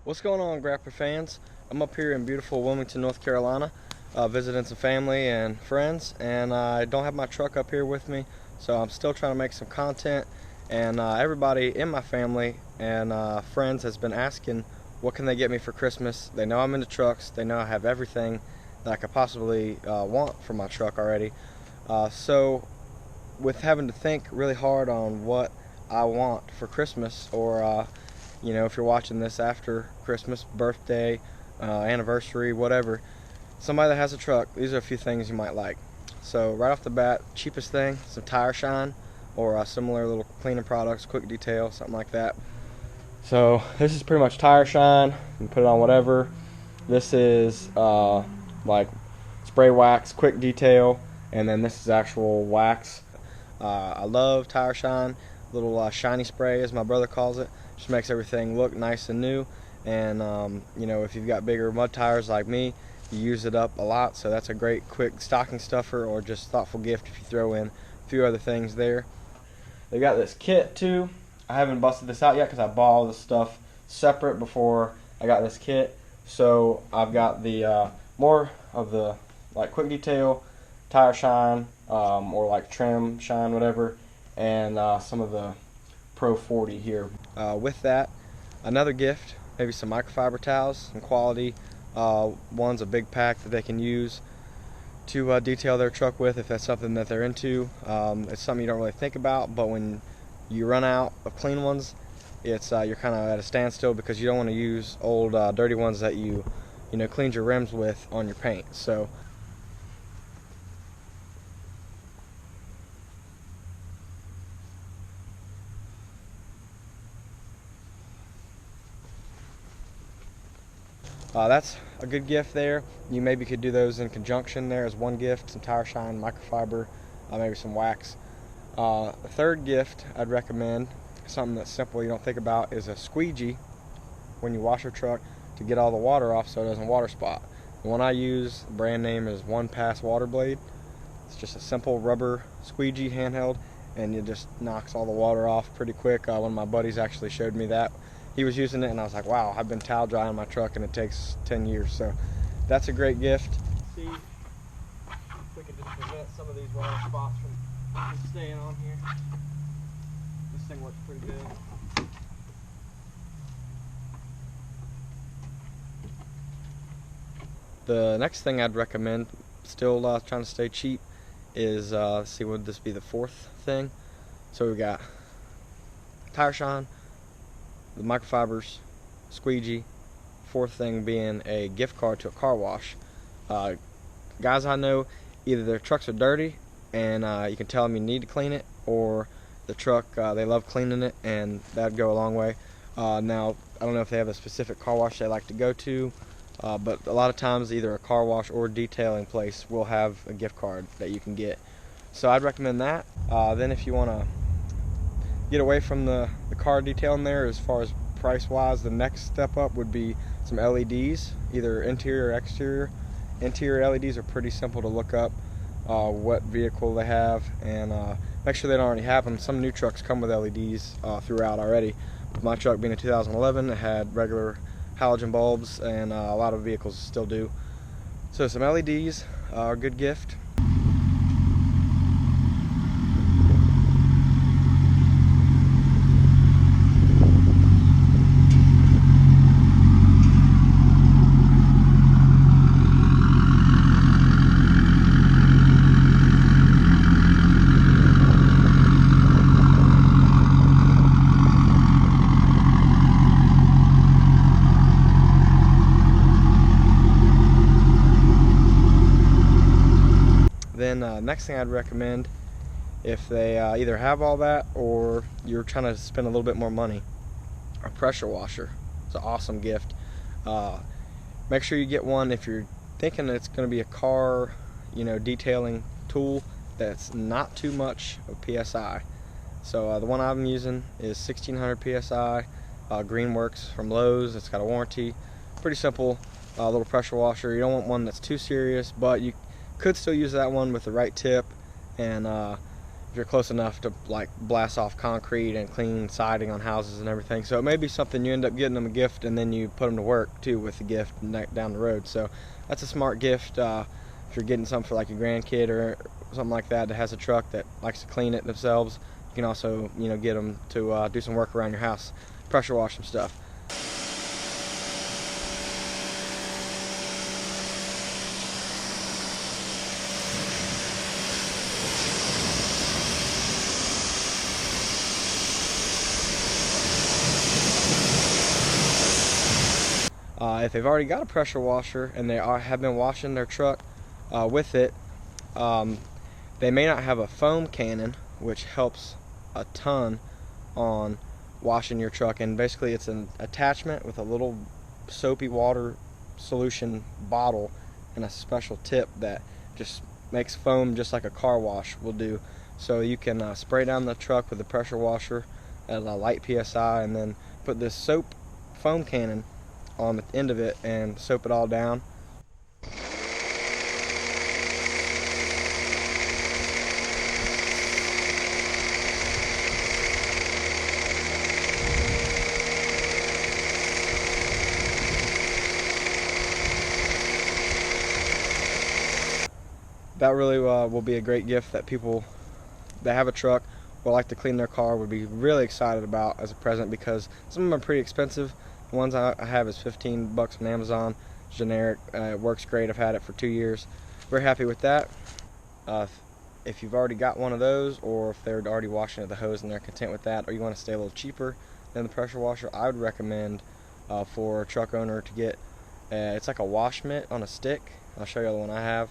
What's going on, Grapper fans? I'm up here in beautiful Wilmington, North Carolina, visiting some family and friends, and I don't have my truck up here with me, so I'm still trying to make some content. And everybody in my family and friends has been asking what can they get me for Christmas. They know I'm into trucks. They know I have everything that I could possibly want for my truck already. So with having to think really hard on what I want for Christmas, or if you're watching this after Christmas, birthday, anniversary, whatever, somebody that has a truck, these are a few things you might like. So right off the bat, cheapest thing, some tire shine or similar little cleaning products, quick detail, something like that. So this is pretty much tire shine. You can put it on whatever. This is like spray wax, quick detail, and then this is actual wax. I love tire shine, little shiny spray as my brother calls it. Just makes everything look nice and new. And if you've got bigger mud tires like me, you use it up a lot, so that's a great quick stocking stuffer or just thoughtful gift if you throw in a few other things there. They got this kit too. I haven't busted this out yet because I bought all this stuff separate before I got this kit. So I've got the more of the like quick detail, tire shine, or like trim shine, whatever, and some of the Pro 40 here. With that, another gift, maybe some microfiber towels, some quality ones, a big pack that they can use to detail their truck with if that's something that they're into. It's something you don't really think about, but when you run out of clean ones, it's you're kind of at a standstill because you don't want to use old dirty ones that you cleaned your rims with on your paint. So that's a good gift there. You maybe could do those in conjunction there as one gift, some tire shine, microfiber, maybe some wax. A third gift I'd recommend, something that's simple you don't think about, is a squeegee when you wash your truck to get all the water off so it doesn't water spot. The one I use, the brand name is One Pass Water Blade. It's just a simple rubber squeegee, handheld, and it just knocks all the water off pretty quick. One of my buddies actually showed me that. He was using it and I was like, wow, I've been towel drying my truck and it takes 10 years. So that's a great gift. See if we can just prevent some of these water spots from staying on here. This thing works pretty good. The next thing I'd recommend, still trying to stay cheap, is, let's see, would this be the fourth thing? So we got tire shine, the microfibers, squeegee, fourth thing being a gift card to a car wash. Guys I know, either their trucks are dirty and you can tell them you need to clean it, or the truck, they love cleaning it, and that'd go a long way. Now, I don't know if they have a specific car wash they like to go to, but a lot of times either a car wash or detailing place will have a gift card that you can get. So I'd recommend that. Then if you want to get away from the car detail in there, as far as price wise, the next step up would be some LEDs, either interior or exterior. Interior LEDs are pretty simple to look up what vehicle they have, and make sure they don't already have them. Some new trucks come with LEDs throughout already. With my truck being a 2011, it had regular halogen bulbs, and a lot of vehicles still do. So some LEDs are a good gift. Then next thing I'd recommend, if they either have all that or you're trying to spend a little bit more money, a pressure washer. It's an awesome gift. Make sure you get one if you're thinking it's going to be a car, detailing tool that's not too much of PSI. So the one I'm using is 1600 PSI, Greenworks from Lowe's. It's got a warranty. Pretty simple little pressure washer. You don't want one that's too serious, but you could still use that one with the right tip and if you're close enough to like blast off concrete and clean siding on houses and everything. So it may be something you end up getting them a gift, and then you put them to work too with the gift down the road. So that's a smart gift if you're getting something for like your grandkid or something like that that has a truck that likes to clean it themselves. You can also, you know, get them to do some work around your house, pressure wash some stuff. If they've already got a pressure washer and they have been washing their truck with it, they may not have a foam cannon, which helps a ton on washing your truck. And basically it's an attachment with a little soapy water solution bottle and a special tip that just makes foam just like a car wash will do. So you can spray down the truck with the pressure washer at a light PSI, and then put this soap foam cannon on the end of it and soap it all down. That really will be a great gift that people that have a truck or like to clean their car would be really excited about as a present, because some of them are pretty expensive. The ones I have is $15 from Amazon, generic. It works great. I've had it for 2 years. Very happy with that. If you've already got one of those, or if they're already washing at the hose and they're content with that, or you want to stay a little cheaper than the pressure washer, I would recommend for a truck owner to get it's like a wash mitt on a stick. I'll show you the one I have.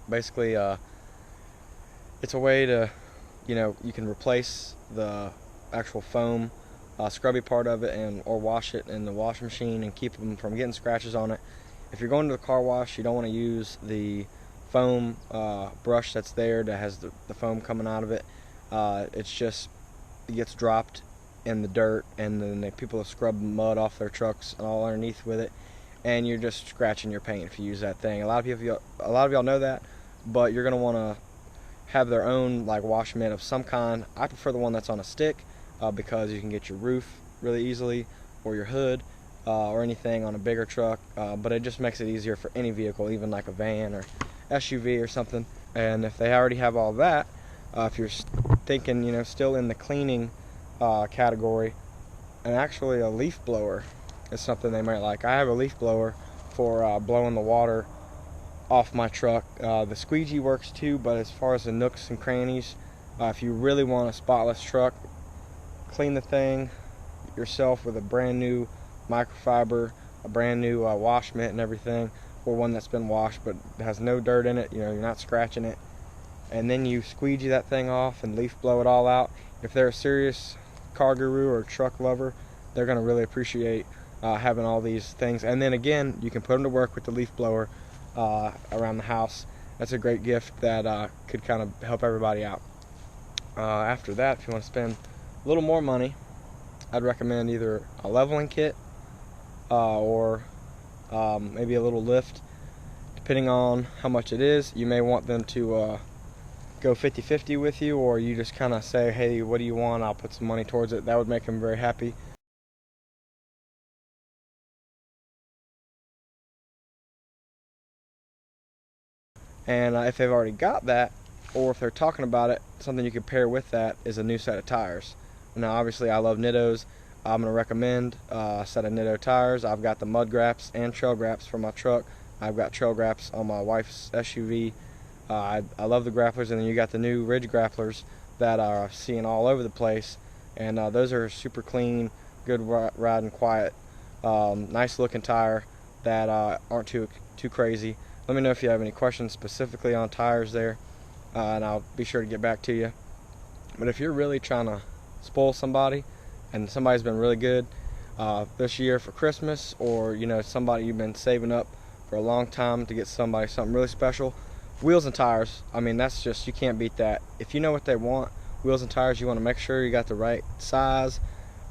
Basically, it's a way to, you know, you can replace the actual foam scrubby part of it or wash it in the wash machine and keep them from getting scratches on it. If you're going to the car wash, you don't want to use the foam brush that's there that has the foam coming out of it. It's just, it gets dropped in the dirt, and then people have scrubbed mud off their trucks and all underneath with it, and you're just scratching your paint if you use that thing. A lot of y'all know that, but you're gonna want to have their own like wash mitt of some kind. I prefer the one that's on a stick because you can get your roof really easily, or your hood, or anything on a bigger truck. But it just makes it easier for any vehicle, even like a van or SUV or something. And if they already have all that, if you're thinking, you know, still in the cleaning category, and actually a leaf blower is something they might like. I have a leaf blower for blowing the water off my truck. The squeegee works too, but as far as the nooks and crannies, if you really want a spotless truck, clean the thing yourself with a brand new microfiber, a brand new wash mitt and everything, or one that's been washed but has no dirt in it, you know, you're not scratching it. And then you squeegee that thing off and leaf blow it all out. If they're a serious car guru or truck lover, they're going to really appreciate having all these things. And then again, you can put them to work with the leaf blower around the house. That's a great gift that could kind of help everybody out. After that, if you want to spend a little more money, I'd recommend either a leveling kit or maybe a little lift. Depending on how much it is, you may want them to go 50-50 with you, or you just kind of say, hey, what do you want? I'll put some money towards it. That would make them very happy. And if they've already got that, or if they're talking about it, something you could pair with that is a new set of tires. Now obviously I love Nittos. I'm going to recommend a set of Nitto tires. I've got the mud graps and trail graps for my truck. I've got trail graps on my wife's SUV. I love the grapplers, and then you got the new ridge grapplers that are seeing all over the place, and those are super clean, good riding, quiet, nice looking tire that aren't too crazy. Let me know if you have any questions specifically on tires there, and I'll be sure to get back to you. But if you're really trying to spoil somebody, and somebody's been really good this year for Christmas, or you know, somebody you've been saving up for a long time to get somebody something really special, Wheels and tires, I mean, that's just, you can't beat that. If you know what they want, wheels and tires, you want to make sure you got the right size,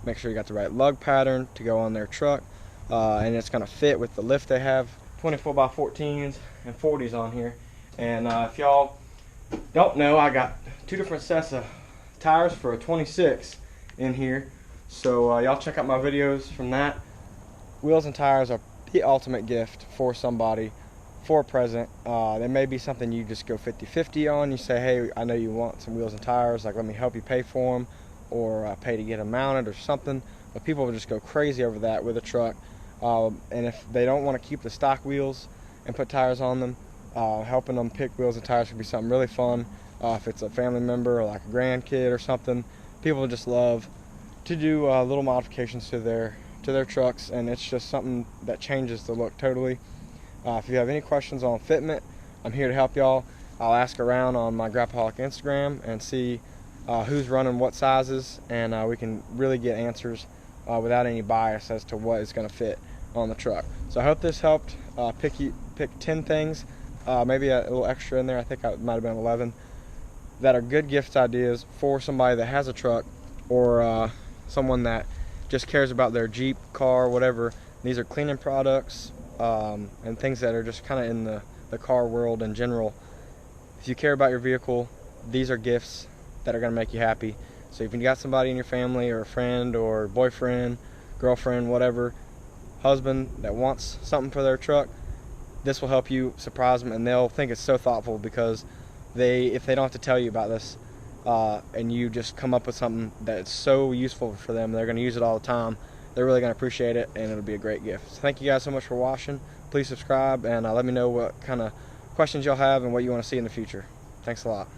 make sure you got the right lug pattern to go on their truck, and it's going to fit with the lift they have. 24 by 14s and 40s on here. And if y'all don't know, I got 2 different sets of tires for a 26 in here. So y'all check out my videos from that. Wheels and tires are the ultimate gift for somebody, for a present. There may be something you just go 50-50 on. You say, hey, I know you want some wheels and tires, like let me help you pay for them, or pay to get them mounted or something. But people will just go crazy over that with a truck. And if they don't want to keep the stock wheels and put tires on them, helping them pick wheels and tires could be something really fun. If it's a family member or like a grandkid or something, people just love to do little modifications to their trucks, and it's just something that changes the look totally. If you have any questions on fitment, I'm here to help y'all. I'll ask around on my Grapaholic Instagram and see who's running what sizes, and we can really get answers without any bias as to what is going to fit on the truck. So I hope this helped pick 10 things, maybe a little extra in there. I think it might have been 11, that are good gift ideas for somebody that has a truck, or someone that just cares about their Jeep, car, whatever. These are cleaning products and things that are just kind of in the car world in general. If you care about your vehicle, these are gifts that are going to make you happy. So if you got somebody in your family, or a friend, or boyfriend, girlfriend, whatever, husband that wants something for their truck, this will help you surprise them, and they'll think it's so thoughtful, because if they don't have to tell you about this, and you just come up with something that's so useful for them, they're going to use it all the time, they're really going to appreciate it, and it'll be a great gift. So thank you guys so much for watching. Please subscribe, and let me know what kind of questions y'all have and what you want to see in the future. Thanks a lot.